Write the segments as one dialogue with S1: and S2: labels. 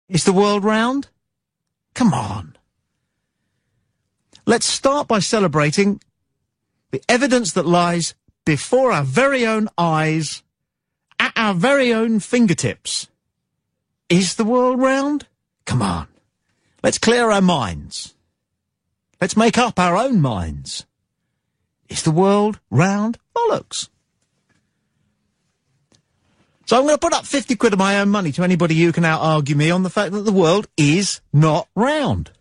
S1: Is the world round? Come on. Let's start by celebrating the evidence that lies before our very own eyes, at our very own fingertips. Is the world round? Come on. Let's clear our minds. Let's make up our own minds. Is the world round? Bollocks. So I'm going to put up 50 quid of my own money to anybody who can out-argue me on the fact that the world is not round.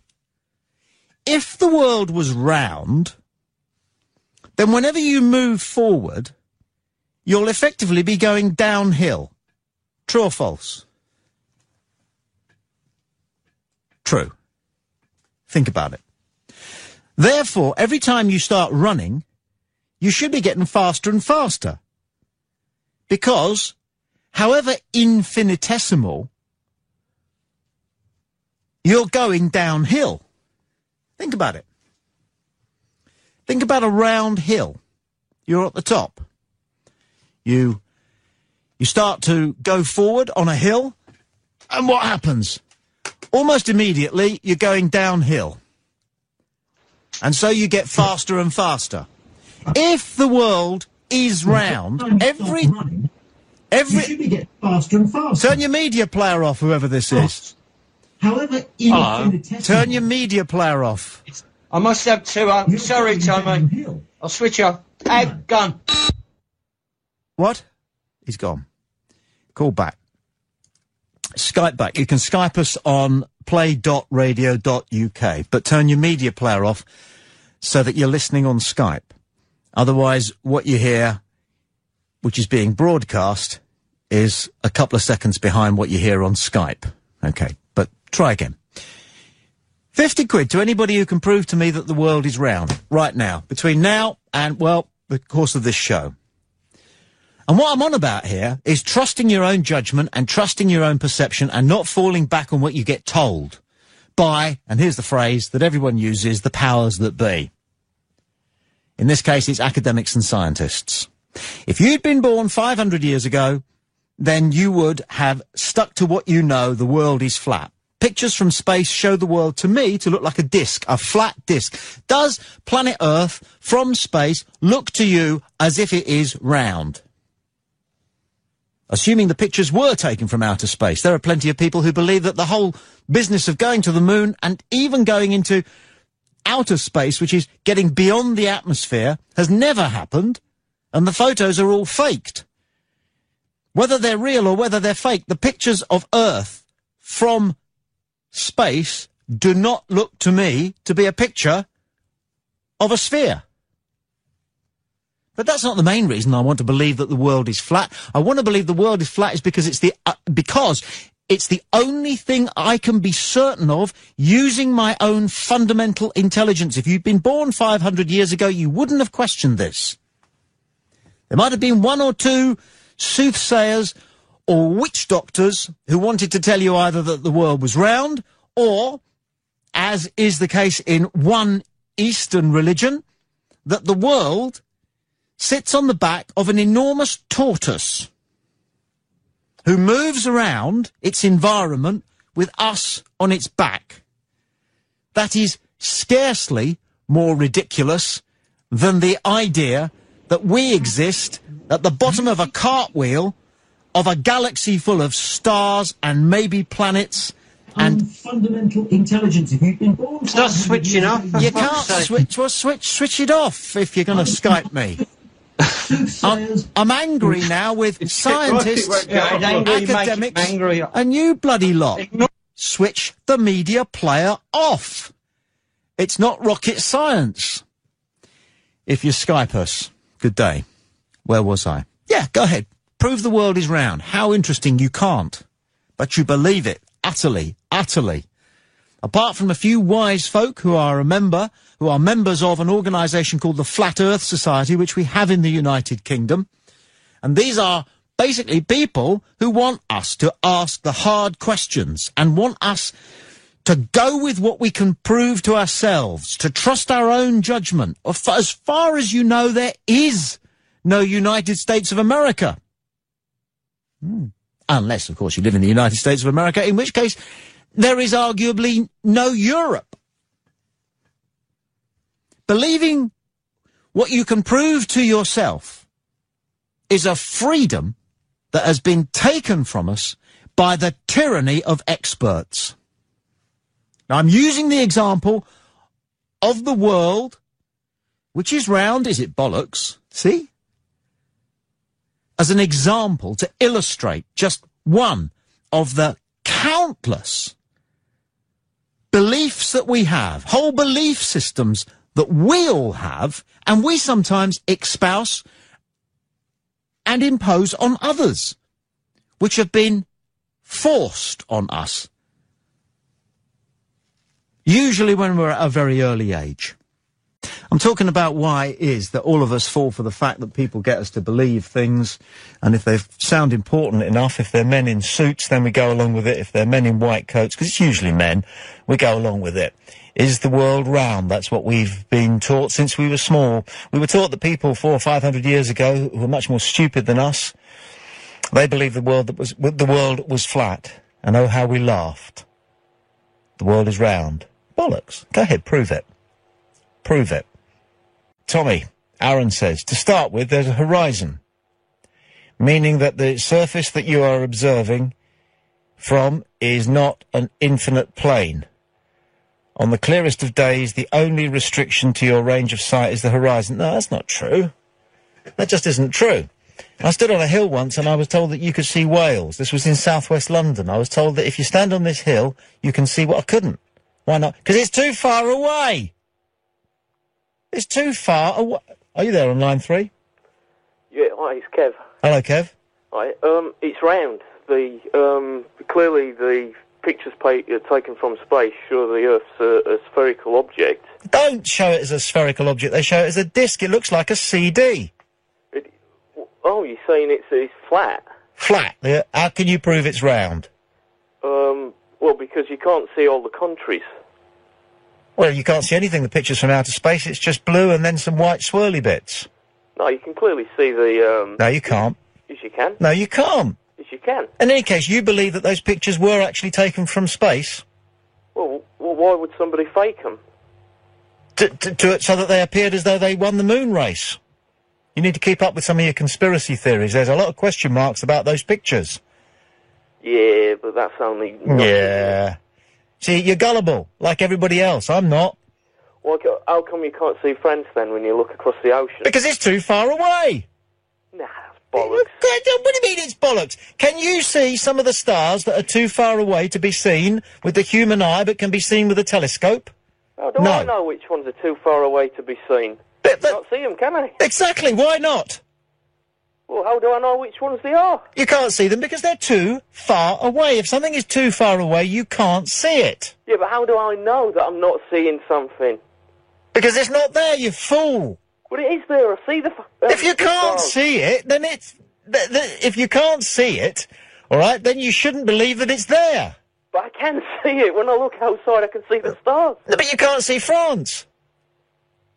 S1: If the world was round, then whenever you move forward, you'll effectively be going downhill. True or false? True. Think about it. Therefore, every time you start running, you should be getting faster and faster. Because, however infinitesimal, you're going downhill. Think about it. Think about a round hill. You're at the top. You start to go forward on a hill, and what happens? Almost immediately, you're going downhill. And so you get faster and faster. If the world is round, every... You should get faster and faster. Turn your media player off, whoever this is. However infinitesimal... Turn your media player off.
S2: I must have two. Sorry, Tommy. I'll switch off. Gone.
S1: What? He's gone. Call back. Skype back. You can Skype us on play.radio.uk, but turn your media player off so that you're listening on Skype. Otherwise, what you hear, which is being broadcast, is a couple of seconds behind what you hear on Skype. Okay, but try again. 50 quid to anybody who can prove to me that the world is round right now, between now and, well, the course of this show. And what I'm on about here is trusting your own judgment and trusting your own perception and not falling back on what you get told by, and here's the phrase that everyone uses, the powers that be. In this case, it's academics and scientists. If you'd been born 500 years ago, then you would have stuck to what you know, the world is flat. Pictures from space show the world to me to look like a disc, a flat disc. Does planet Earth from space look to you as if it is round? Assuming the pictures were taken from outer space, there are plenty of people who believe that the whole business of going to the moon and even going into outer space, which is getting beyond the atmosphere, has never happened, and the photos are all faked. Whether they're real or whether they're fake, the pictures of Earth from space do not look to me to be a picture of a sphere. But that's not the main reason I want to believe that the world is flat. I want to believe the world is flat is because it's the only thing I can be certain of using my own fundamental intelligence. If you'd been born 500 years ago, you wouldn't have questioned this. There might have been one or two soothsayers or witch doctors who wanted to tell you either that the world was round or, as is the case in one Eastern religion, that the world sits on the back of an enormous tortoise who moves around its environment with us on its back. That is scarcely more ridiculous than the idea that we exist at the bottom of a cartwheel of a galaxy full of stars and maybe planets and
S3: fundamental intelligence. If you've been born,
S2: it's not switching off.
S1: You can't switch it off if you're going to Skype me. I'm angry now with scientists, academics, and you bloody lot. Switch the media player off. It's not rocket science. If you Skype us, good day. Where was I? Yeah, go ahead. Prove the world is round. How interesting. You can't. But you believe it. Utterly, utterly. Apart from a few wise folk who are members of an organisation called the Flat Earth Society, which we have in the United Kingdom. And these are basically people who want us to ask the hard questions and want us to go with what we can prove to ourselves, to trust our own judgment. As far as you know, there is no United States of America. Unless, of course, you live in the United States of America, in which case there is arguably no Europe. Believing what you can prove to yourself is a freedom that has been taken from us by the tyranny of experts. Now, I'm using the example of the world, which is round, is it bollocks? See? As an example to illustrate just one of the countless beliefs that we have, whole belief systems that we all have, and we sometimes espouse and impose on others, which have been forced on us, usually when we're at a very early age. I'm talking about why it is that all of us fall for the fact that people get us to believe things, and if they sound important enough, if they're men in suits, then we go along with it. If they're men in white coats, because it's usually men, we go along with it. Is the world round? That's what we've been taught since we were small. We were taught that people 400 or 500 years ago who were much more stupid than us, they believed the world was flat. And oh, how we laughed. The world is round. Bollocks. Go ahead, prove it. Prove it. Tommy, Aaron says, to start with, there's a horizon, meaning that the surface that you are observing from is not an infinite plane. On the clearest of days, the only restriction to your range of sight is the horizon. No, that's not true. That just isn't true. I stood on a hill once and I was told that you could see Wales. This was in southwest London. I was told that if you stand on this hill, you can see what I couldn't. Why not? Because it's too far away. It's too far away. Are you there on line 3?
S4: Yeah, hi, it's Kev.
S1: Hello, Kev.
S4: Hi, it's round. Clearly the pictures taken from space show the Earth's a spherical object.
S1: Don't show it as a spherical object. They show it as a disc. It looks like a CD.
S4: Oh, you're saying it's flat?
S1: Flat. Yeah. How can you prove it's round?
S4: Well, because you can't see all the countries.
S1: Well, you can't see anything. The picture's from outer space. It's just blue and then some white swirly bits.
S4: No, you can clearly see the...
S1: No, you can't.
S4: Yes, you can.
S1: No, you can't.
S4: Yes, you can.
S1: In any case, you believe that those pictures were actually taken from space?
S4: Well why would somebody fake them?
S1: So that they appeared as though they won the moon race. You need to keep up with some of your conspiracy theories. There's a lot of question marks about those pictures.
S4: Yeah, but that's only...
S1: Yeah. See, you're gullible, like everybody else. I'm not.
S4: Well, how come you can't see France, then, when you look across the ocean?
S1: Because it's too far away.
S4: Nah, that's bollocks.
S1: What do you mean it's bollocks? Can you see some of the stars that are too far away to be seen with the human eye, but can be seen with a telescope?
S4: How do I know which ones are too far away to be seen? I can't see them, can I?
S1: Exactly, why not?
S4: Well, how do I know which ones they are?
S1: You can't see them because they're too far away. If something is too far away, you can't see it.
S4: Yeah, but how do I know that I'm not seeing something?
S1: Because it's not there, you fool.
S4: Well, it is there. I see the...
S1: If you can't see it, then it's... if you can't see it, all right, then you shouldn't believe that it's there.
S4: But I can see it. When I look outside, I can see the stars.
S1: No, but you can't see France.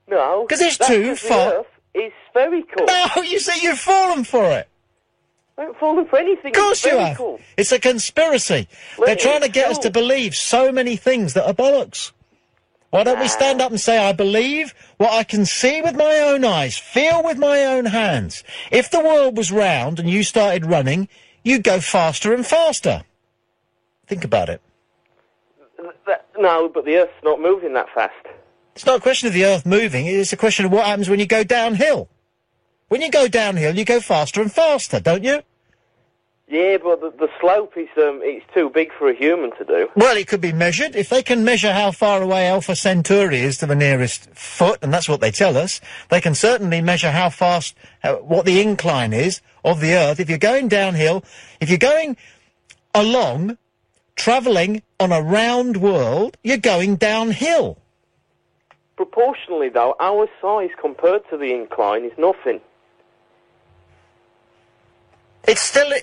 S4: No.
S1: Because it's too far...
S4: The Earth is spherical.
S1: No, you see, you've fallen for it.
S4: I haven't fallen for anything.
S1: Of course you have. It's a conspiracy. They're trying to get us to believe so many things that are bollocks. Why don't we stand up and say, I believe what I can see with my own eyes, feel with my own hands. If the world was round and you started running, you'd go faster and faster. Think about it.
S4: No, but the Earth's not moving that fast.
S1: It's not a question of the Earth moving, it's a question of what happens when you go downhill. When you go downhill, you go faster and faster, don't you?
S4: Yeah, but the slope is it's too big for a human to do.
S1: Well, it could be measured. If they can measure how far away Alpha Centauri is to the nearest foot, and that's what they tell us, they can certainly measure how fast, what the incline is of the Earth. If you're going downhill, if you're going along, travelling on a round world, you're going downhill.
S4: Proportionally, though, our size compared to the incline is nothing.
S1: It's still...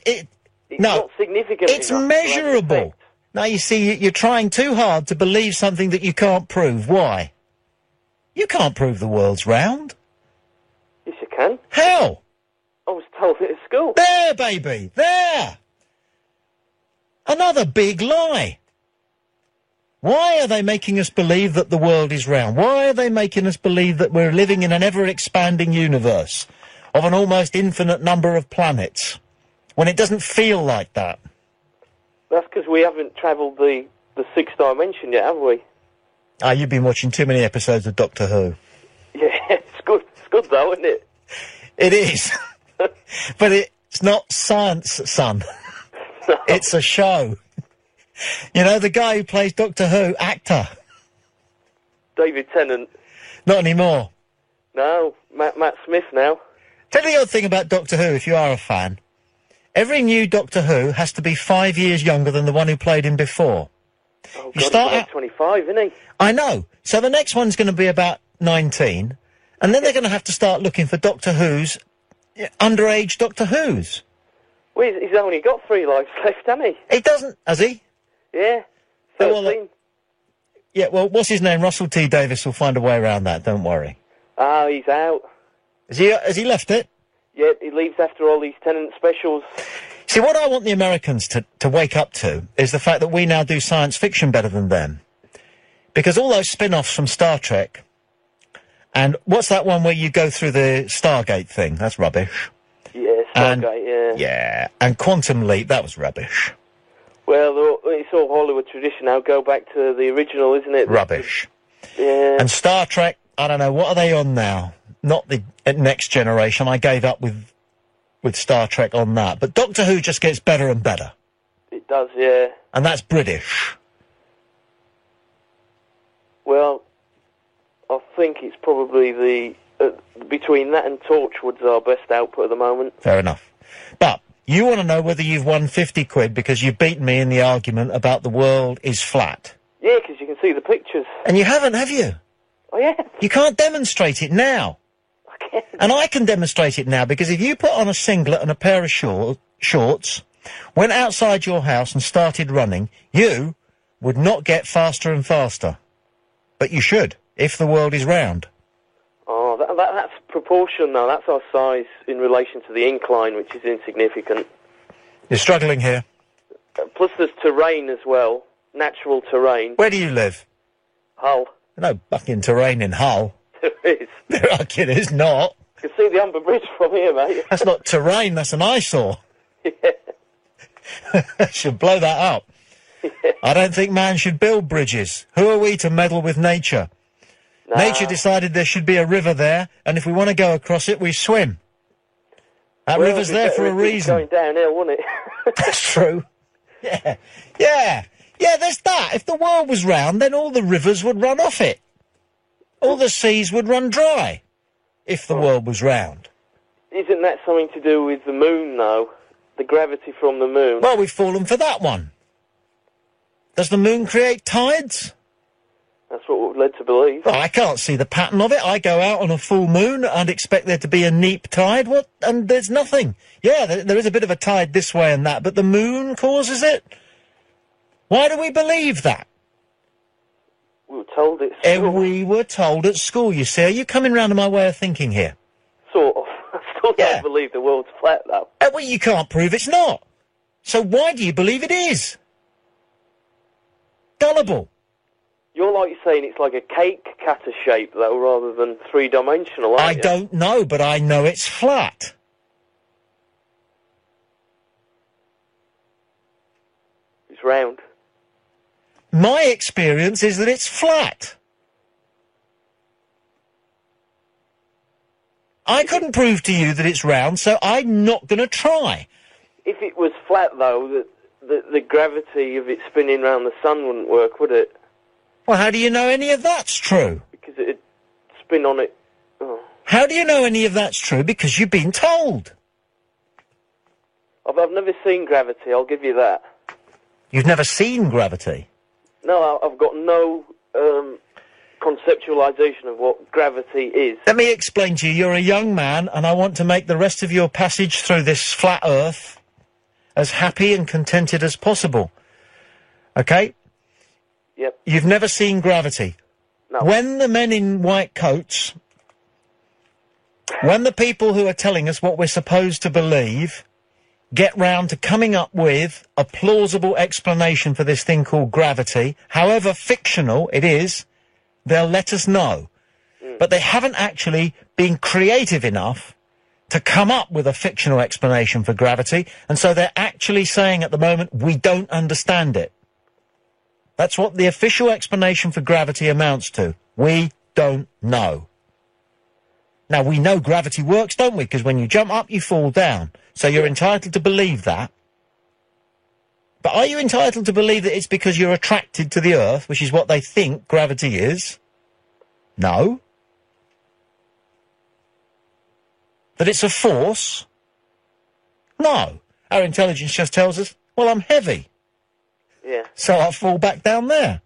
S4: It's not significant.
S1: It's measurable. Now, you see, you're trying too hard to believe something that you can't prove. Why? You can't prove the world's round.
S4: Yes, you can.
S1: How?
S4: I was told it at school.
S1: There, baby! There! Another big lie. Why are they making us believe that the world is round? Why are they making us believe that we're living in an ever-expanding universe of an almost infinite number of planets, when it doesn't feel like that?
S4: That's because we haven't travelled the sixth dimension yet, have we?
S1: Ah, you've been watching too many episodes of Doctor Who.
S4: Yeah, it's good. It's good though, isn't it?
S1: It is. But it's not science, son.
S4: No.
S1: It's a show. You know, the guy who plays Doctor Who, actor.
S4: David Tennant.
S1: Not anymore.
S4: No, Matt Smith now.
S1: Tell you the odd thing about Doctor Who, if you are a fan. Every new Doctor Who has to be 5 years younger than the one who played him before.
S4: Oh,
S1: You
S4: God,
S1: start
S4: he's
S1: out-
S4: like 25, isn't he?
S1: I know. So the next one's going to be about 19, and then they're going to have to start looking for Doctor Who's, underage Doctor Who's.
S4: Well, he's only got 3 lives left, hasn't he?
S1: He doesn't, has he?
S4: Yeah.
S1: Oh,
S4: 13.
S1: well, Yeah, well, what's his name? Russell T Davies will find a way around that, don't worry.
S4: Oh, he's out.
S1: Has he left it?
S4: Yeah, he leaves after all these Tennant specials.
S1: See, what I want the Americans to wake up to is the fact that we now do science fiction better than them. Because all those spin-offs from Star Trek, and what's that one where you go through the Stargate thing? That's rubbish.
S4: Yeah,
S1: And-
S4: Stargate, yeah.
S1: Yeah, and Quantum Leap, that was rubbish.
S4: Well, it's all Hollywood tradition now. Go back to the original, isn't it?
S1: Rubbish.
S4: Yeah.
S1: And Star Trek, I don't know, what are they on now? Not the Next Generation. I gave up with Star Trek on that. But Doctor Who just gets better and better.
S4: It does, yeah.
S1: And that's British.
S4: Well, I think it's probably between that and Torchwood's our best output at the moment.
S1: Fair enough. But you want to know whether you've won 50 quid because you've beaten me in the argument about the world is flat.
S4: Yeah, because you can see the pictures.
S1: And you haven't, have you?
S4: Oh, yeah.
S1: You can't demonstrate it now.
S4: I can.
S1: And I can demonstrate it now because if you put on a singlet and a pair of shorts, went outside your house and started running, you would not get faster and faster. But you should, if the world is round.
S4: Oh, that's proportion, though. That's our size in relation to the incline, which is insignificant.
S1: You're struggling here.
S4: Plus there's terrain as well. Natural terrain.
S1: Where do you live?
S4: Hull.
S1: No fucking terrain in Hull.
S4: There is.
S1: Fucking is not.
S4: You can see the Humber Bridge from here, mate.
S1: That's not terrain, that's an eyesore.
S4: Yeah.
S1: Should blow that up. I don't think man should build bridges. Who are we to meddle with nature?
S4: Nah.
S1: Nature decided there should be a river there, and if we want to go across it, we swim. That
S4: Well,
S1: river's
S4: it'd be
S1: there
S4: better
S1: for a
S4: if it was
S1: reason.
S4: going downhill, wouldn't it?
S1: That's true. Yeah. Yeah. Yeah, there's that. If the world was round, then all the rivers would run off it. All the seas would run dry. If the world was round.
S4: Isn't that something to do with the moon, though? The gravity from the moon?
S1: Well, we've fallen for that one. Does the moon create tides?
S4: That's what we're led to believe.
S1: Well, I can't see the pattern of it. I go out on a full moon and expect there to be a neap tide. What? And there's nothing. Yeah, there is a bit of a tide this way and that, but the moon causes it? Why do we believe that?
S4: We were told it.
S1: We were told at school, you see. Are you coming round to my way of thinking here?
S4: Sort of. I still
S1: Yeah.
S4: don't believe the world's flat, though.
S1: Well, you can't prove it's not. So why do you believe it is? Gullible.
S4: You're like saying it's like a cake cutter shape, though, rather than three-dimensional, aren't
S1: I
S4: you?
S1: don't know, but I know it's flat.
S4: It's round.
S1: My experience is that it's flat. I couldn't prove to you that it's round, so I'm not going to try.
S4: If it was flat, though, the gravity of it spinning around the sun wouldn't work, would it?
S1: Well, how do you know any of that's true?
S4: Because it'd spin on it. Oh.
S1: How do you know any of that's true? Because you've been told.
S4: I've never seen gravity, I'll give you that.
S1: You've never seen gravity.
S4: No, I've got no conceptualisation of what gravity is.
S1: Let me explain to you. You're a young man, and I want to make the rest of your passage through this flat earth as happy and contented as possible. Okay?
S4: Yep.
S1: You've never seen gravity.
S4: No.
S1: When the men in white coats, when the people who are telling us what we're supposed to believe get round to coming up with a plausible explanation for this thing called gravity, however fictional it is, they'll let us know. But they haven't actually been creative enough to come up with a fictional explanation for gravity, and so they're actually saying at the moment, we don't understand it. That's what the official explanation for gravity amounts to. We don't know. Now, we know gravity works, don't we? Because when you jump up, you fall down. So you're entitled to believe that. But are you entitled to believe that it's because you're attracted to the Earth, which is what they think gravity is? No. That it's a force? No. Our intelligence just tells us, well, I'm heavy.
S4: Yeah.
S1: So I'll fall back down there.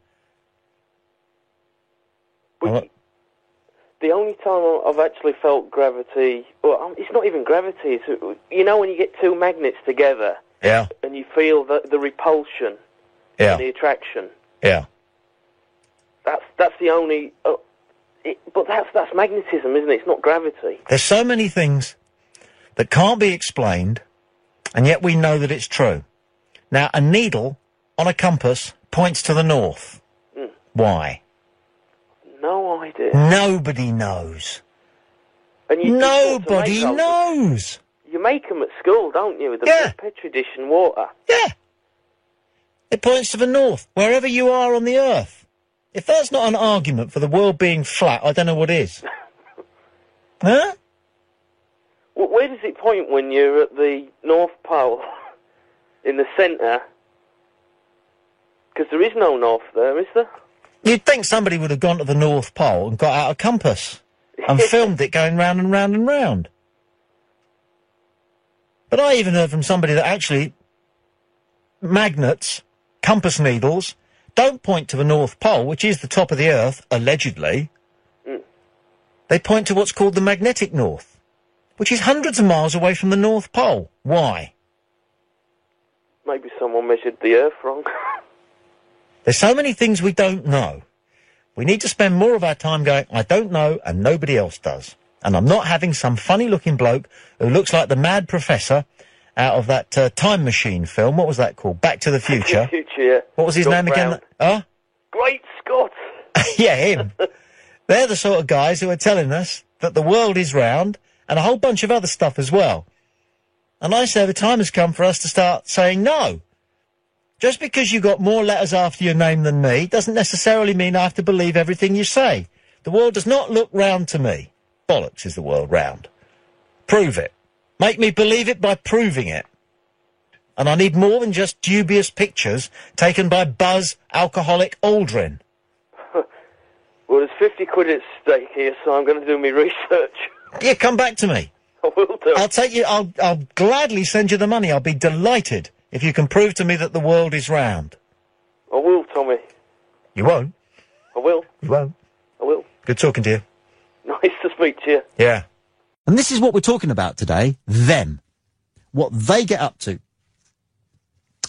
S4: The only time I've actually felt gravity, well, it's not even gravity, it's, you know when you get two magnets together,
S1: yeah,
S4: and you feel the repulsion,
S1: yeah,
S4: and the attraction.
S1: Yeah.
S4: That's the only, but that's magnetism, isn't it? It's not gravity.
S1: There's so many things that can't be explained, and yet we know that it's true. Now, a needle on a compass points to the north. Why?
S4: No idea.
S1: Nobody knows.
S4: And
S1: Nobody knows.
S4: You make them at school, don't you? With the Petri dish and water.
S1: Yeah. It points to the north, wherever you are on the Earth. If that's not an argument for the world being flat, I don't know what is. Huh?
S4: Well, where does it point when you're at the North Pole? In the centre? Because there is no north there, is there?
S1: You'd think somebody would have gone to the North Pole and got out a compass and filmed it going round and round and round. But I even heard from somebody that actually magnets, compass needles, don't point to the North Pole, which is the top of the Earth, allegedly. They point to what's called the magnetic north, which is hundreds of miles away from the North Pole. Why?
S4: Maybe someone measured the Earth wrong.
S1: There's so many things we don't know. We need to spend more of our time going, I don't know, and nobody else does. And I'm not having some funny-looking bloke who looks like the mad professor out of that Time Machine film. What was that called? Back to the Future.
S4: Yeah.
S1: What was his name again? Huh?
S4: Great Scott!
S1: Yeah, him. They're the sort of guys who are telling us that the world is round, and a whole bunch of other stuff as well. And I say the time has come for us to start saying no. Just because you got more letters after your name than me doesn't necessarily mean I have to believe everything you say. The world does not look round to me. Bollocks is the world round. Prove it. Make me believe it by proving it. And I need more than just dubious pictures taken by Buzz Alcoholic Aldrin.
S4: Well, there's 50 quid at stake here, so I'm going to do my research.
S1: Yeah, come back to me.
S4: I will do.
S1: I'll take you, I'll gladly send you the money. I'll be delighted if you can prove to me that the world is round.
S4: I will, Tommy.
S1: You won't?
S4: I will.
S1: You won't?
S4: I will.
S1: Good talking to you.
S4: Nice to speak to you.
S1: Yeah. And this is what we're talking about today. Them. What they get up to.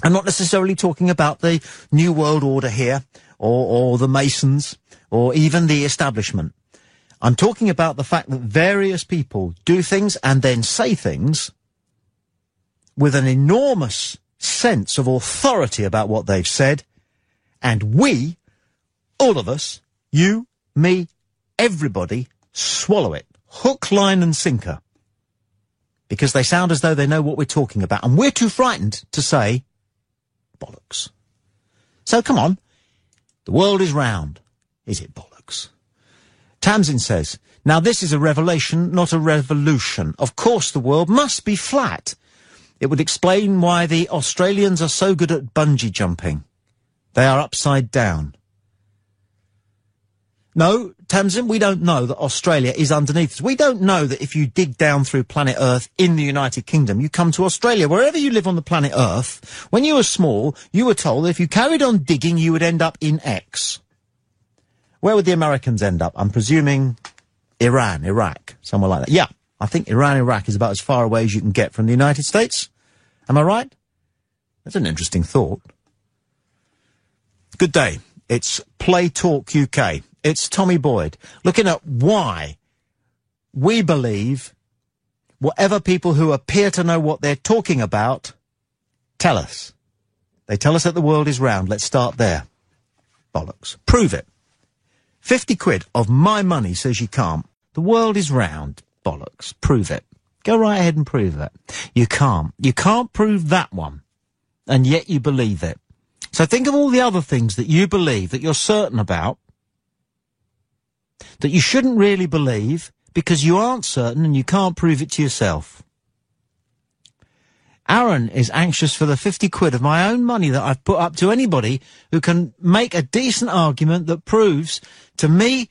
S1: I'm not necessarily talking about the New World Order here, or the Masons, or even the establishment. I'm talking about the fact that various people do things and then say things with an enormous sense of authority about what they've said, and we, all of us, you, me, everybody, swallow it, hook, line and sinker, because they sound as though they know what we're talking about, and we're too frightened to say bollocks. So come on, the world is round. Is it bollocks? Tamsin says, now this is a revelation, not a revolution. Of course the world must be flat. It would explain why the Australians are so good at bungee jumping. They are upside down. No, Tamsin, we don't know that Australia is underneath us. We don't know that if you dig down through planet Earth in the United Kingdom, you come to Australia. Wherever you live on the planet Earth, when you were small, you were told that if you carried on digging, you would end up in X. Where would the Americans end up? I'm presuming Iran, Iraq, somewhere like that. Yeah, I think Iran, Iraq is about as far away as you can get from the United States. Am I right? That's an interesting thought. Good day. It's Play Talk UK. It's Tommy Boyd, looking at why we believe whatever people who appear to know what they're talking about tell us. They tell us that the world is round. Let's start there. Bollocks. Prove it. 50 quid of my money says you can't. The world is round. Bollocks. Prove it. Go right ahead and prove it. You can't. You can't prove that one. And yet you believe it. So think of all the other things that you believe, that you're certain about, that you shouldn't really believe because you aren't certain and you can't prove it to yourself. Aaron is anxious for the 50 quid of my own money that I've put up to anybody who can make a decent argument that proves to me,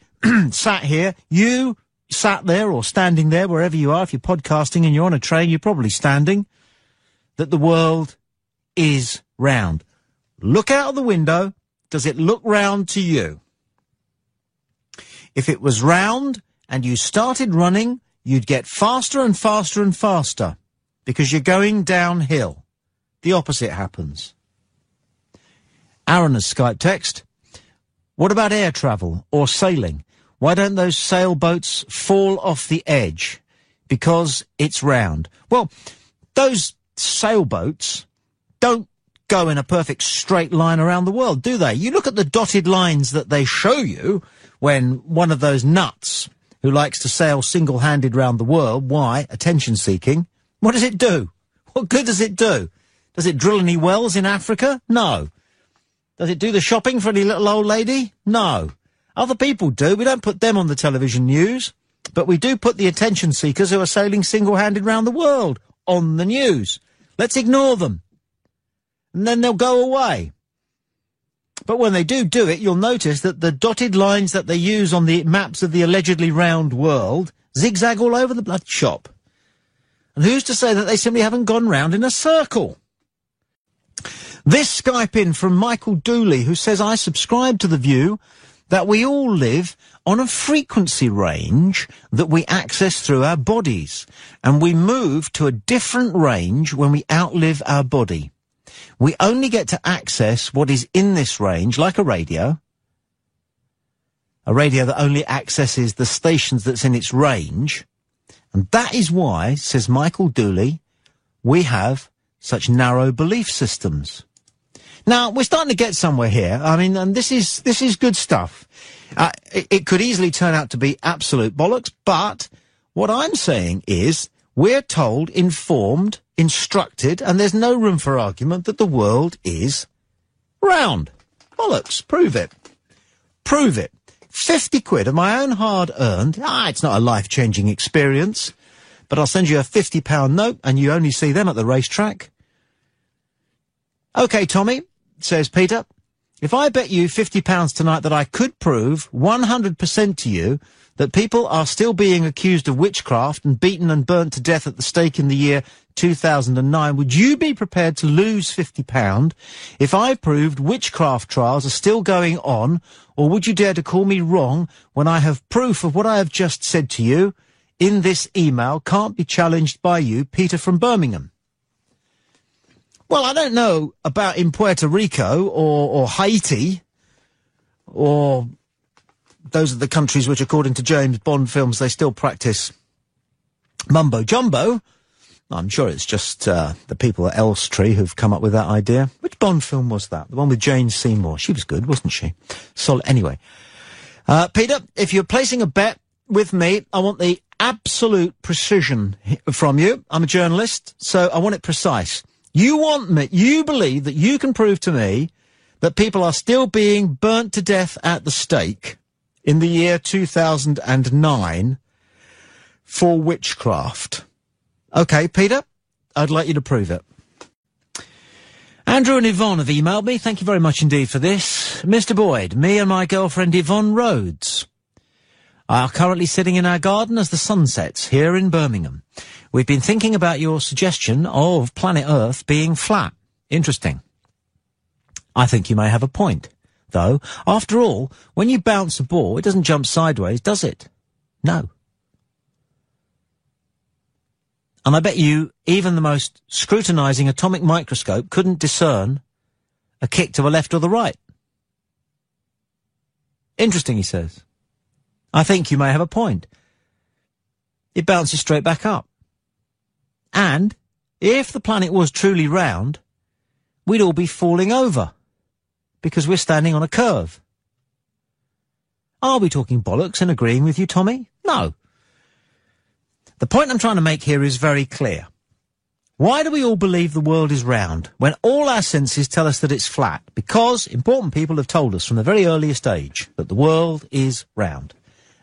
S1: sat here, you sat there or standing there, wherever you are. If you're podcasting and you're on a train, you're probably standing, that the world is round. Look out of the window. Does it look round to you? If it was round and you started running, you'd get faster and faster and faster because you're going downhill. The opposite happens. Aaron has Skype text. What about air travel or sailing? Why don't those sailboats fall off the edge? Because it's round. Well, those sailboats don't go in a perfect straight line around the world, do they? You look at the dotted lines that they show you when one of those nuts who likes to sail single-handed round the world, why? Attention-seeking. What does it do? What good does it do? Does it drill any wells in Africa? No. Does it do the shopping for any little old lady? No. Other people do. We don't put them on the television news. But we do put the attention seekers who are sailing single-handed round the world on the news. Let's ignore them. And then they'll go away. But when they do it, you'll notice that the dotted lines that they use on the maps of the allegedly round world zigzag all over the blood shop. And who's to say that they simply haven't gone round in a circle? This Skype in from Michael Dooley, who says, I subscribe to the view that we all live on a frequency range that we access through our bodies, and we move to a different range when we outlive our body. We only get to access what is in this range, like a radio that only accesses the stations that's in its range. And that is why, says Michael Dooley, we have such narrow belief systems. Now, we're starting to get somewhere here. I mean, and this is good stuff. It could easily turn out to be absolute bollocks, but what I'm saying is we're told, informed, instructed, and there's no room for argument that the world is round. Bollocks. Prove it. Prove it. 50 quid of my own hard-earned. It's not a life-changing experience, but I'll send you a £50 note and you only see them at the racetrack. OK, Tommy, says Peter, if I bet you £50 tonight that I could prove 100% to you that people are still being accused of witchcraft and beaten and burnt to death at the stake in the year 2009, would you be prepared to lose £50 if I proved witchcraft trials are still going on, or would you dare to call me wrong when I have proof of what I have just said to you in this email can't be challenged by you, Peter from Birmingham? Well, I don't know about in Puerto Rico or Haiti, or those are the countries which, according to James Bond films, they still practice mumbo-jumbo. I'm sure it's just the people at Elstree who've come up with that idea. Which Bond film was that? The one with Jane Seymour. She was good, wasn't she? Solid. Anyway, Peter, if you're placing a bet with me, I want the absolute precision from you. I'm a journalist, so I want it precise. You believe that you can prove to me that people are still being burnt to death at the stake in the year 2009 for witchcraft. OK, Peter, I'd like you to prove it. Andrew and Yvonne have emailed me. Thank you very much indeed for this. Mr. Boyd, me and my girlfriend Yvonne Rhodes are currently sitting in our garden as the sun sets here in Birmingham. We've been thinking about your suggestion of planet Earth being flat. Interesting. I think you may have a point, though. After all, when you bounce a ball, it doesn't jump sideways, does it? No. And I bet you even the most scrutinizing atomic microscope couldn't discern a kick to the left or the right. Interesting, he says. I think you may have a point. It bounces straight back up. And if the planet was truly round, we'd all be falling over because we're standing on a curve. Are we talking bollocks and agreeing with you, Tommy? No. The point I'm trying to make here is very clear. Why do we all believe the world is round when all our senses tell us that it's flat? Because important people have told us from the very earliest age that the world is round.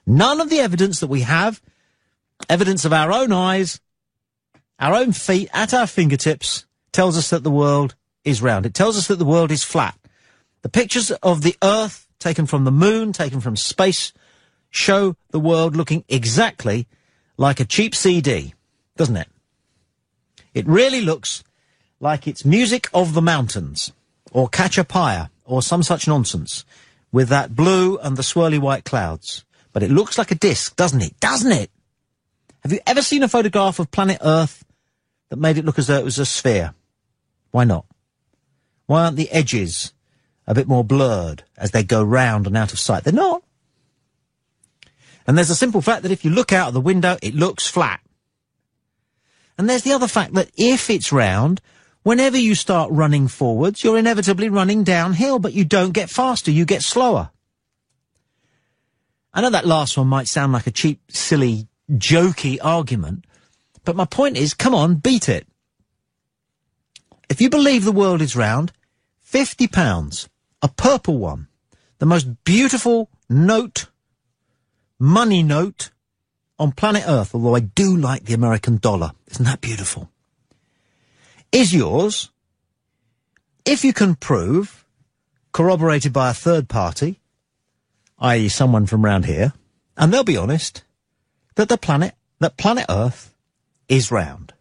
S1: None of the evidence that we have, evidence of our own eyes, our own feet, at our fingertips, tells us that the world is round. It tells us that the world is flat. The pictures of the Earth taken from the moon, taken from space, show the world looking exactly like a cheap CD, doesn't it? It really looks like it's Music of the Mountains, or Catch a Pyre, or some such nonsense, with that blue and the swirly white clouds. But it looks like a disc, doesn't it? Doesn't it? Have you ever seen a photograph of planet Earth that made it look as though it was a sphere? Why not? Why aren't the edges a bit more blurred as they go round and out of sight? They're not. And there's a simple fact that if you look out of the window, it looks flat. And there's the other fact that if it's round, whenever you start running forwards, you're inevitably running downhill, but you don't get faster, you get slower. I know that last one might sound like a cheap, silly, jokey argument, but my point is, come on, beat it. If you believe the world is round, £50, a purple one, the most beautiful money note on planet Earth, although I do like the American dollar. Isn't that beautiful? Is yours, if you can prove, corroborated by a third party, i.e. someone from round here, and they'll be honest, that planet Earth is round.